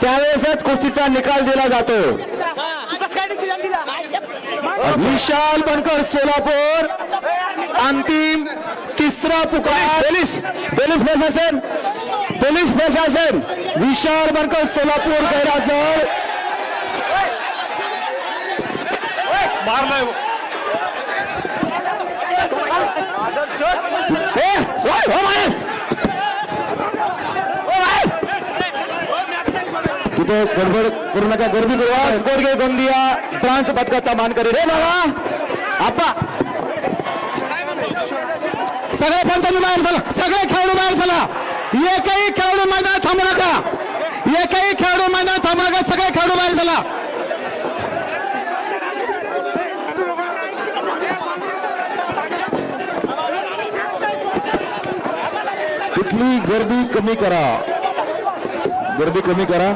त्यावेळेसच कुस्तीचा निकाल दिला जातो। विशाल बनकर सोलापूर अंतिम तिसरा पुकार। पोलीस प्रशासन विशाल बनकर सोलापूर गैरहजर। तिथे गडबड करू नका। गर्दी सुरुवात गोरगे गोंदिया ब्रांच पदकाचा मानकरी रे बाबा आप्पा। सगळे पंचांनी बाहेर झाला, सगळे खेळाडू बाहेर झाला। एकही खेळाडू मैदानात थांबू नका, एकही खेळाडू मैदानात थांबू नका, सगळे खेळाडू बाहेर झाला। तिथली गर्दी कमी करा, गर्दी कमी करा।